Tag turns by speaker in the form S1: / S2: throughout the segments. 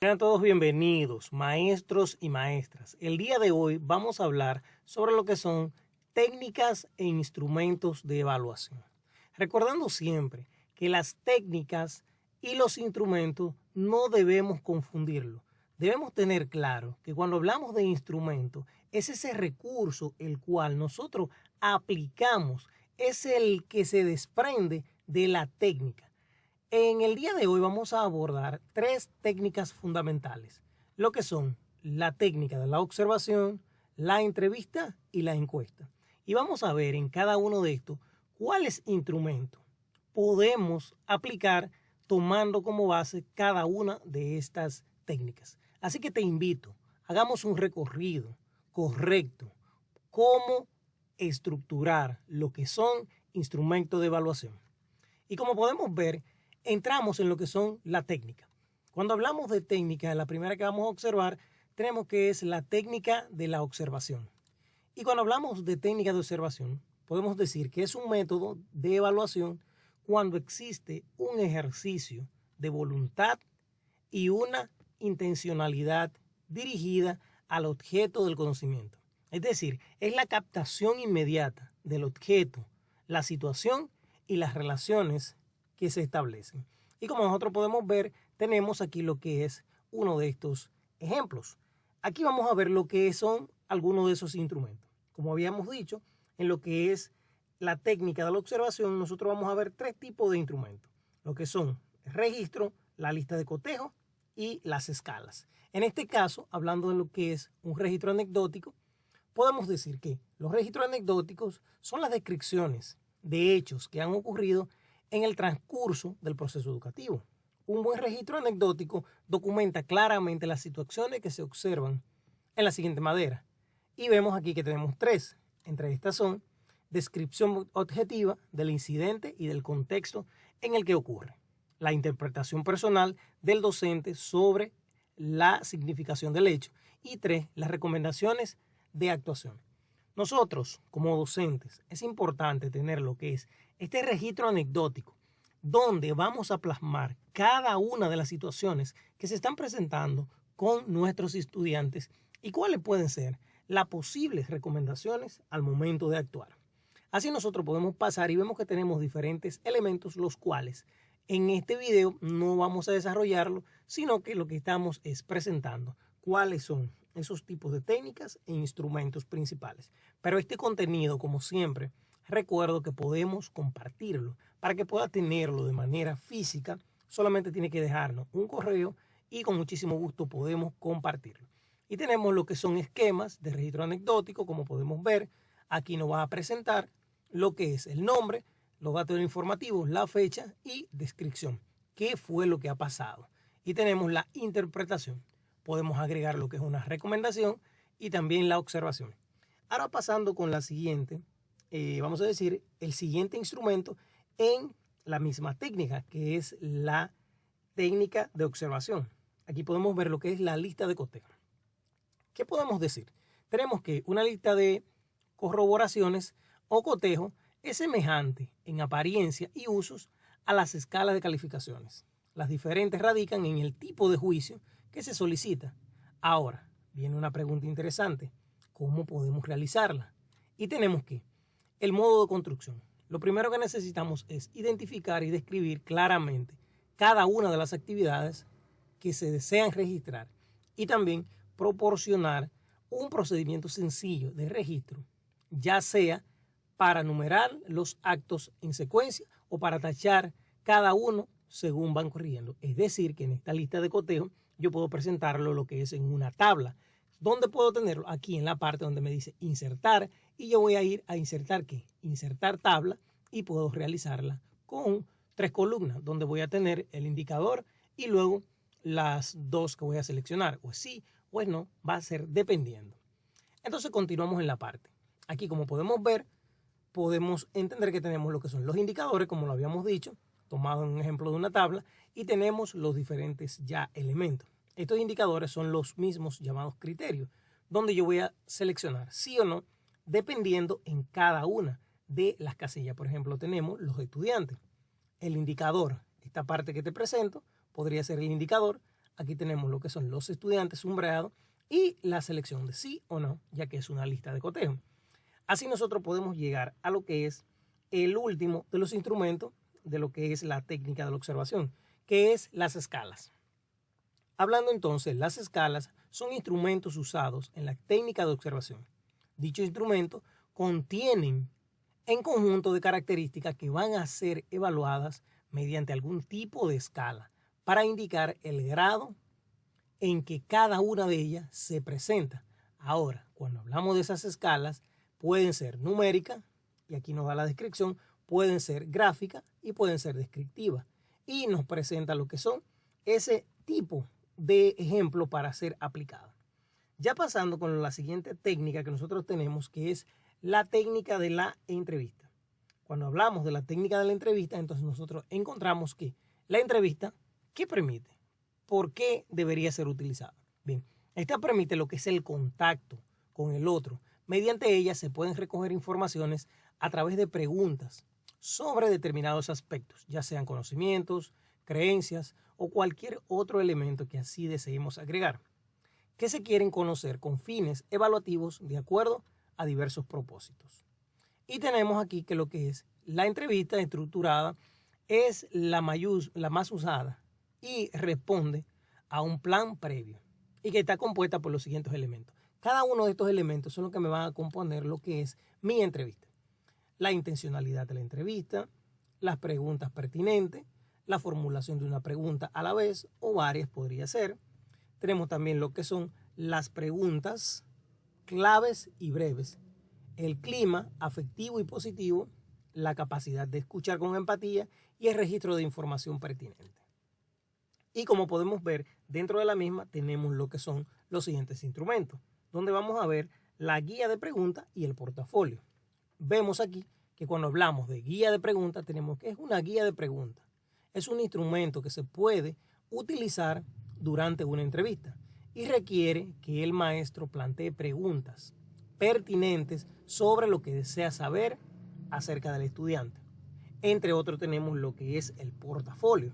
S1: Sean todos bienvenidos, maestros y maestras. El día de hoy vamos a hablar sobre lo que son técnicas e instrumentos de evaluación. Recordando siempre que las técnicas y los instrumentos no debemos confundirlo. Debemos tener claro que cuando hablamos de instrumento es ese recurso el cual nosotros aplicamos, es el que se desprende de la técnica. En el día de hoy vamos a abordar tres técnicas fundamentales, lo que son la técnica de la observación, la entrevista y la encuesta. Y vamos a ver en cada uno de estos cuáles instrumentos podemos aplicar tomando como base cada una de estas técnicas. Así que te invito, hagamos un recorrido correcto, cómo estructurar lo que son instrumentos de evaluación. Y como podemos ver, entramos en lo que son la técnica. Cuando hablamos de técnica, la primera que vamos a observar, tenemos que es la técnica de la observación. Y cuando hablamos de técnica de observación, podemos decir que es un método de evaluación cuando existe un ejercicio de voluntad y una intencionalidad dirigida al objeto del conocimiento. Es decir, es la captación inmediata del objeto, la situación y las relaciones que se establecen. Y como nosotros podemos ver, tenemos aquí lo que es uno de estos ejemplos. Aquí vamos a ver lo que son algunos de esos instrumentos. Como habíamos dicho, en lo que es la técnica de la observación, nosotros vamos a ver tres tipos de instrumentos. Lo que son el registro, la lista de cotejo y las escalas. En este caso, hablando de lo que es un registro anecdótico, podemos decir que los registros anecdóticos son las descripciones de hechos que han ocurrido en el transcurso del proceso educativo. Un buen registro anecdótico documenta claramente las situaciones que se observan en la siguiente manera. Y vemos aquí que tenemos tres. Entre estas son descripción objetiva del incidente y del contexto en el que ocurre. La interpretación personal del docente sobre la significación del hecho. Y tres, las recomendaciones de actuación. Nosotros, como docentes, es importante tener lo que es este registro anecdótico, donde vamos a plasmar cada una de las situaciones que se están presentando con nuestros estudiantes y cuáles pueden ser las posibles recomendaciones al momento de actuar. Así nosotros podemos pasar y vemos que tenemos diferentes elementos, los cuales en este video no vamos a desarrollarlo, sino que lo que estamos es presentando cuáles son esos tipos de técnicas e instrumentos principales. Pero este contenido, como siempre, recuerdo que podemos compartirlo. Para que pueda tenerlo de manera física, solamente tiene que dejarnos un correo y con muchísimo gusto podemos compartirlo. Y tenemos lo que son esquemas de registro anecdótico, como podemos ver. Aquí nos va a presentar lo que es el nombre, los datos informativos, la fecha y descripción. ¿Qué fue lo que ha pasado? Y tenemos la interpretación. Podemos agregar lo que es una recomendación y también la observación. Ahora pasando con la siguiente, vamos a decir el siguiente instrumento en la misma técnica, que es la técnica de observación. Aquí podemos ver lo que es la lista de cotejo. ¿Qué podemos decir? Tenemos que una lista de corroboraciones o cotejo es semejante en apariencia y usos a las escalas de calificaciones. Las diferentes radican en el tipo de juicio que se solicita. Ahora, viene una pregunta interesante. ¿Cómo podemos realizarla? Y tenemos que el modo de construcción. Lo primero que necesitamos es identificar y describir claramente cada una de las actividades que se desean registrar y también proporcionar un procedimiento sencillo de registro, ya sea para numerar los actos en secuencia o para tachar cada uno según van corriendo. Es decir, que en esta lista de cotejo yo puedo presentarlo lo que es en una tabla. ¿Dónde puedo tenerlo? Aquí en la parte donde me dice insertar y yo voy a ir a insertar ¿qué? Insertar tabla y puedo realizarla con tres columnas donde voy a tener el indicador y luego las dos que voy a seleccionar. O sí o no, va a ser dependiendo. Entonces continuamos en la parte. Aquí como podemos ver, podemos entender que tenemos lo que son los indicadores, como lo habíamos dicho, tomado en un ejemplo de una tabla, y tenemos los diferentes ya elementos. Estos indicadores son los mismos llamados criterios, donde yo voy a seleccionar sí o no, dependiendo en cada una de las casillas. Por ejemplo, tenemos los estudiantes. El indicador, esta parte que te presento, podría ser el indicador aquí tenemos lo que son los estudiantes sombreados y la selección de sí o no, ya que es una lista de cotejo. Así nosotros podemos llegar a lo que es el último de los instrumentos de lo que es la técnica de la observación, que es las escalas. Hablando entonces, las escalas son instrumentos usados en la técnica de observación. Dichos instrumentos contienen en conjunto de características que van a ser evaluadas mediante algún tipo de escala para indicar el grado en que cada una de ellas se presenta. Ahora, cuando hablamos de esas escalas, pueden ser numéricas, y aquí nos da la descripción, pueden ser gráficas y pueden ser descriptivas. Y nos presenta lo que son ese tipo de ejemplo para ser aplicado. Ya pasando con la siguiente técnica que nosotros tenemos, que es la técnica de la entrevista. Cuando hablamos de la técnica de la entrevista, entonces nosotros encontramos que la entrevista, ¿qué permite? ¿Por qué debería ser utilizada? Bien, esta permite lo que es el contacto con el otro. Mediante ella se pueden recoger informaciones a través de preguntas sobre determinados aspectos, ya sean conocimientos, creencias o cualquier otro elemento que así deseemos agregar, que se quieren conocer con fines evaluativos de acuerdo a diversos propósitos. Y tenemos aquí que lo que es la entrevista estructurada es la más usada y responde a un plan previo y que está compuesta por los siguientes elementos. Cada uno de estos elementos son los que me van a componer lo que es mi entrevista. La intencionalidad de la entrevista, las preguntas pertinentes, la formulación de una pregunta a la vez o varias podría ser. Tenemos también lo que son las preguntas claves y breves, el clima afectivo y positivo, la capacidad de escuchar con empatía y el registro de información pertinente. Y como podemos ver, dentro de la misma tenemos lo que son los siguientes instrumentos, donde vamos a ver la guía de preguntas y el portafolio. Vemos aquí que cuando hablamos de guía de preguntas, tenemos que es una guía de preguntas. Es un instrumento que se puede utilizar durante una entrevista y requiere que el maestro plantee preguntas pertinentes sobre lo que desea saber acerca del estudiante. Entre otros tenemos lo que es el portafolio.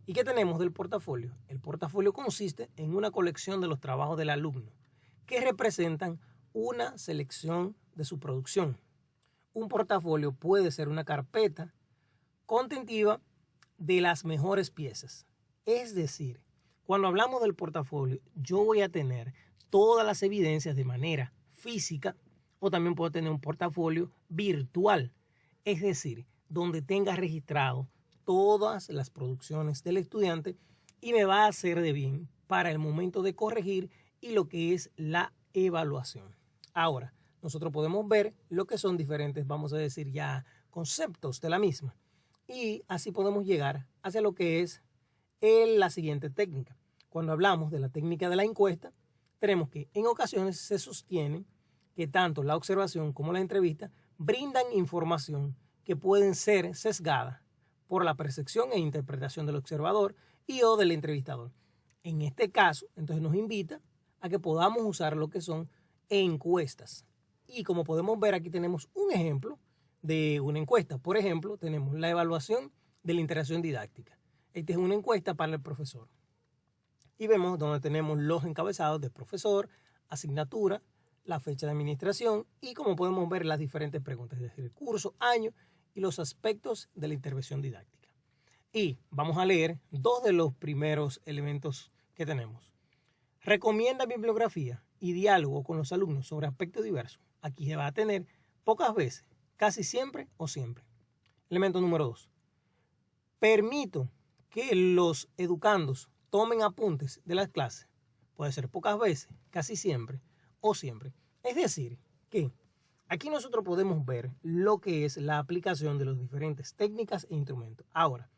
S1: ¿Y qué tenemos del portafolio? El portafolio consiste en una colección de los trabajos del alumno que representan una selección de su producción. Un portafolio puede ser una carpeta contentiva de las mejores piezas. Es decir, cuando hablamos del portafolio, yo voy a tener todas las evidencias de manera física o también puedo tener un portafolio virtual. Es decir, donde tenga registrado todas las producciones del estudiante y me va a hacer de bien para el momento de corregir y lo que es la evaluación. Ahora, nosotros podemos ver lo que son diferentes, vamos a decir ya, conceptos de la misma. Y así podemos llegar hacia lo que es la siguiente técnica. Cuando hablamos de la técnica de la encuesta, tenemos que en ocasiones se sostiene que tanto la observación como la entrevista brindan información que pueden ser sesgadas por la percepción e interpretación del observador y o del entrevistador. En este caso, entonces nos invita a que podamos usar lo que son encuestas. Y como podemos ver, aquí tenemos un ejemplo de una encuesta. Por ejemplo, tenemos la evaluación de la interacción didáctica. Esta es una encuesta para el profesor. Y vemos donde tenemos los encabezados de profesor, asignatura, la fecha de administración y como podemos ver las diferentes preguntas, es decir, el curso, año y los aspectos de la intervención didáctica. Y vamos a leer dos de los primeros elementos que tenemos. Recomienda bibliografía y diálogo con los alumnos sobre aspectos diversos. Aquí se va a tener pocas veces, casi siempre o siempre. Elemento número 2. Permito que los educandos tomen apuntes de las clases. Puede ser pocas veces, casi siempre o siempre. Es decir, que aquí nosotros podemos ver lo que es la aplicación de las diferentes técnicas e instrumentos. Ahora,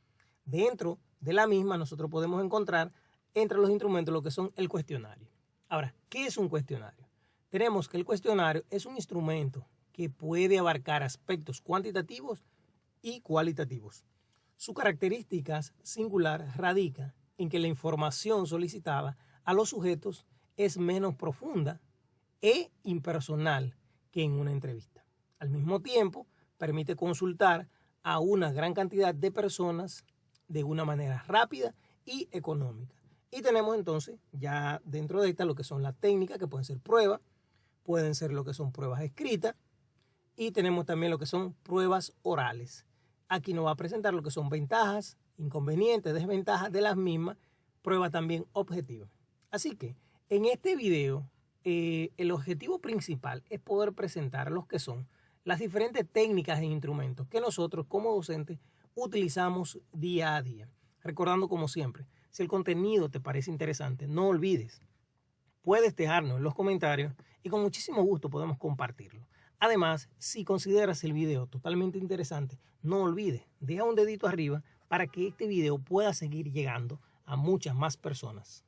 S1: dentro de la misma nosotros podemos encontrar entre los instrumentos lo que son el cuestionario. Ahora, ¿qué es un cuestionario? Tenemos que el cuestionario es un instrumento que puede abarcar aspectos cuantitativos y cualitativos. Su característica singular radica en que la información solicitada a los sujetos es menos profunda e impersonal que en una entrevista. Al mismo tiempo, permite consultar a una gran cantidad de personas de una manera rápida y económica. Y tenemos entonces ya dentro de esta lo que son las técnicas, que pueden ser pruebas, pueden ser lo que son pruebas escritas, y tenemos también lo que son pruebas orales. Aquí nos va a presentar lo que son ventajas, inconvenientes, desventajas de las mismas, pruebas también objetivas. Así que en este video el objetivo principal es poder presentar lo que son las diferentes técnicas e instrumentos que nosotros como docentes utilizamos día a día. Recordando como siempre, si el contenido te parece interesante, no olvides, puedes dejarnos en los comentarios y con muchísimo gusto podemos compartirlo. Además, si consideras el video totalmente interesante, no olvides, deja un dedito arriba para que este video pueda seguir llegando a muchas más personas.